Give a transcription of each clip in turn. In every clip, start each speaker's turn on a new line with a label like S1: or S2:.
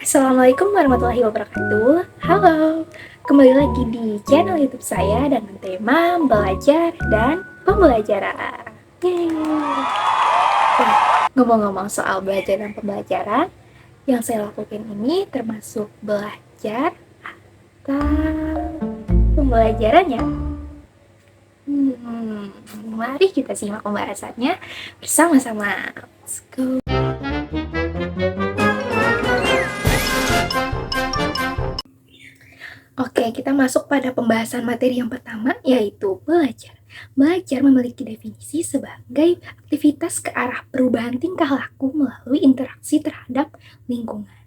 S1: Assalamualaikum warahmatullahi wabarakatuh. Halo, kembali lagi di channel YouTube saya dengan tema belajar dan pembelajaran. Yeay. Nah, ngomong-ngomong soal belajar dan pembelajaran, yang saya lakukan ini termasuk belajar atau pembelajarannya? Mari kita simak pembahasannya bersama-sama. Let's go. Oke, kita masuk pada pembahasan materi yang pertama, yaitu belajar. Belajar memiliki definisi sebagai aktivitas ke arah perubahan tingkah laku melalui interaksi terhadap lingkungan.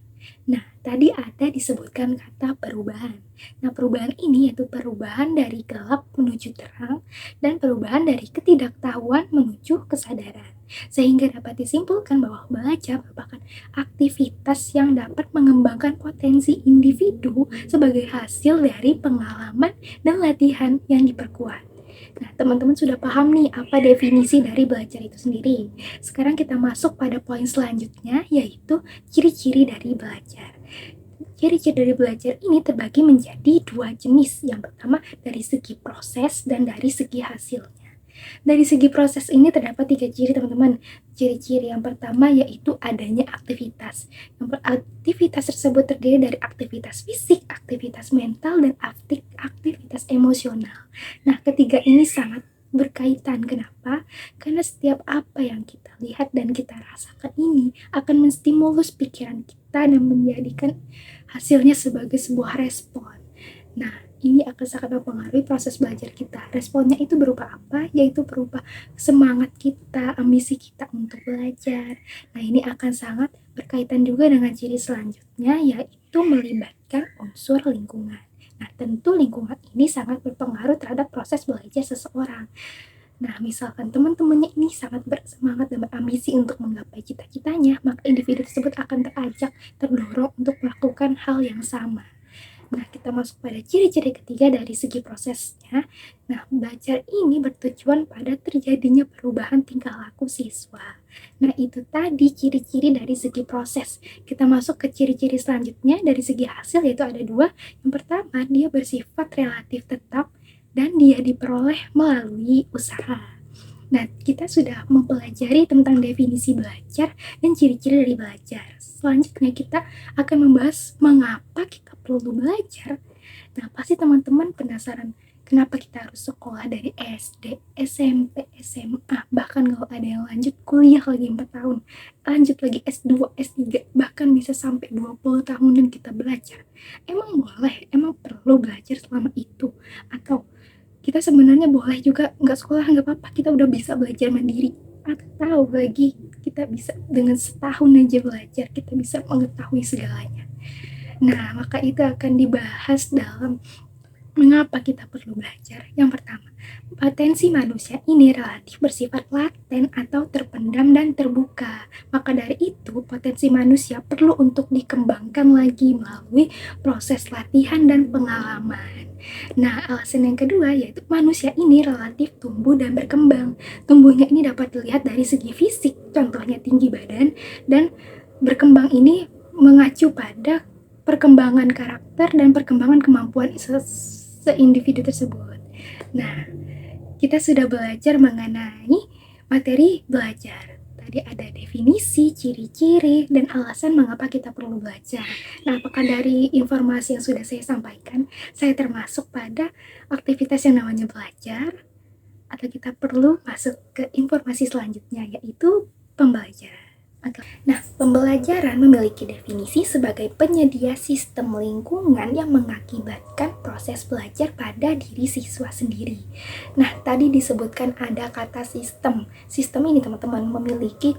S1: Nah, tadi ada disebutkan kata perubahan. Nah, perubahan ini yaitu perubahan dari gelap menuju terang dan perubahan dari ketidaktahuan menuju kesadaran. Sehingga dapat disimpulkan bahwa belajar merupakan aktivitas yang dapat mengembangkan potensi individu sebagai hasil dari pengalaman dan latihan yang diperkuat. Nah, teman-teman sudah paham nih apa definisi dari belajar itu sendiri. Sekarang kita masuk pada poin selanjutnya, yaitu ciri-ciri dari belajar. Ciri-ciri dari belajar ini terbagi menjadi dua jenis. Yang pertama dari segi proses dan dari segi hasilnya. Dari segi proses ini terdapat 3 ciri, teman-teman. Ciri-ciri yang pertama yaitu adanya aktivitas. Aktivitas tersebut terdiri dari aktivitas fisik, aktivitas mental, dan aktivitas emosional. Nah, ketiga ini sangat berkaitan. Kenapa? Karena setiap apa yang kita lihat dan kita rasakan ini akan menstimulus pikiran kita dan menjadikan hasilnya sebagai sebuah respon. Nah, ini akan sangat mempengaruhi proses belajar kita. Responnya itu berupa apa? Yaitu berupa semangat kita, ambisi kita untuk belajar. Nah, ini akan sangat berkaitan juga dengan ciri selanjutnya, yaitu melibatkan unsur lingkungan. Nah, tentu lingkungan ini sangat berpengaruh terhadap proses belajar seseorang. Nah, misalkan teman-temannya ini sangat bersemangat dan berambisi untuk menggapai cita-citanya, maka individu tersebut akan terdorong untuk melakukan hal yang sama. Nah, kita masuk pada ciri-ciri ketiga dari segi prosesnya. Nah, belajar ini bertujuan pada terjadinya perubahan tingkah laku siswa. Nah, itu tadi ciri-ciri dari segi proses. Kita masuk ke ciri-ciri selanjutnya dari segi hasil, yaitu ada dua. Yang pertama, dia bersifat relatif tetap dan dia diperoleh melalui usaha. Nah, kita sudah mempelajari tentang definisi belajar dan ciri-ciri dari belajar. Selanjutnya kita akan membahas mengapa kita perlu belajar. Nah, pasti teman-teman penasaran kenapa kita harus sekolah dari SD, SMP, SMA, bahkan kalau ada yang lanjut kuliah lagi 4 tahun, lanjut lagi S2, S3, bahkan bisa sampai 20 tahunan kita belajar. Emang boleh? Emang perlu belajar selama itu? Atau kita sebenarnya boleh juga nggak sekolah, nggak apa-apa, kita udah bisa belajar mandiri, atau lagi kita bisa dengan setahun aja belajar kita bisa mengetahui segalanya. Nah, maka itu akan dibahas dalam mengapa kita perlu belajar. Yang pertama, potensi manusia ini relatif bersifat laten atau terpendam dan terbuka. Maka dari itu, potensi manusia perlu untuk dikembangkan lagi melalui proses latihan dan pengalaman. Nah, alasan yang kedua yaitu manusia ini relatif tumbuh dan berkembang. Tumbuhnya ini dapat dilihat dari segi fisik, contohnya tinggi badan, dan berkembang ini mengacu pada perkembangan karakter dan perkembangan kemampuan se-individu tersebut. Nah, kita sudah belajar mengenai materi belajar. Tadi ada definisi, ciri-ciri, dan alasan mengapa kita perlu belajar. Nah, apakah dari informasi yang sudah saya sampaikan, saya termasuk pada aktivitas yang namanya belajar? Atau kita perlu masuk ke informasi selanjutnya, yaitu pembelajaran? Nah, pembelajaran memiliki definisi sebagai penyedia sistem lingkungan yang mengakibatkan proses belajar pada diri siswa sendiri. Nah, tadi disebutkan ada kata sistem. Sistem ini, teman-teman, memiliki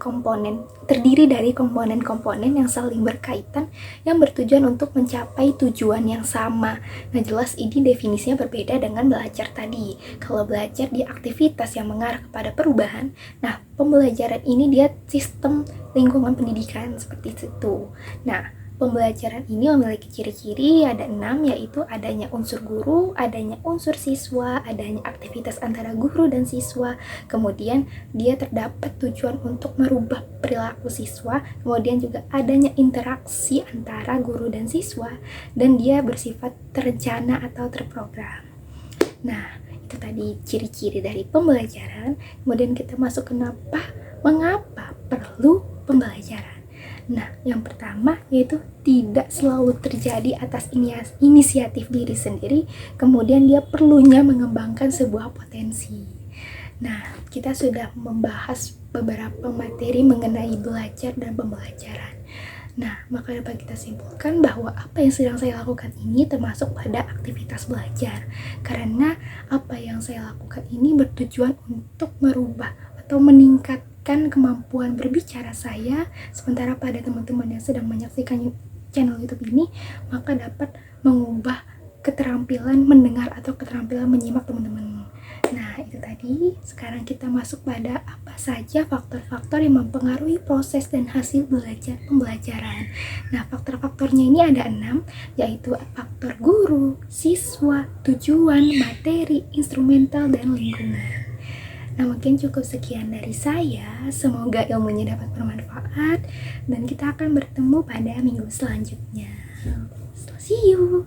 S1: terdiri dari komponen-komponen yang saling berkaitan yang bertujuan untuk mencapai tujuan yang sama. Nah, jelas ini definisinya berbeda dengan belajar tadi. Kalau belajar di aktivitas yang mengarah kepada perubahan, nah, pembelajaran ini dia sistem lingkungan pendidikan seperti itu. Nah, Pembelajaran ini memiliki ciri-ciri ada 6, yaitu adanya unsur guru, adanya unsur siswa, adanya aktivitas antara guru dan siswa, kemudian dia terdapat tujuan untuk merubah perilaku siswa, kemudian juga adanya interaksi antara guru dan siswa, dan dia bersifat terencana atau terprogram. Nah, itu tadi ciri-ciri dari pembelajaran. Kemudian kita masuk mengapa perlu pembelajaran. Nah, yang pertama yaitu tidak selalu terjadi atas inisiatif diri sendiri, kemudian dia perlunya mengembangkan sebuah potensi. Nah, kita sudah membahas beberapa materi mengenai belajar dan pembelajaran. Nah, maka dapat kita simpulkan bahwa apa yang sedang saya lakukan ini termasuk pada aktivitas belajar. Karena apa yang saya lakukan ini bertujuan untuk merubah atau meningkatkan kemampuan berbicara saya, sementara pada teman-teman yang sedang menyaksikan channel YouTube ini, maka dapat mengubah keterampilan mendengar atau keterampilan menyimak teman-teman. Nah, itu tadi. Sekarang kita masuk pada apa saja faktor-faktor yang mempengaruhi proses dan hasil pembelajaran. Nah, faktor-faktornya ini ada 6, yaitu faktor guru, siswa, tujuan, materi, instrumental, dan lingkungan. Nah, mungkin cukup sekian dari saya. Semoga ilmunya dapat bermanfaat dan kita akan bertemu pada minggu selanjutnya. See you!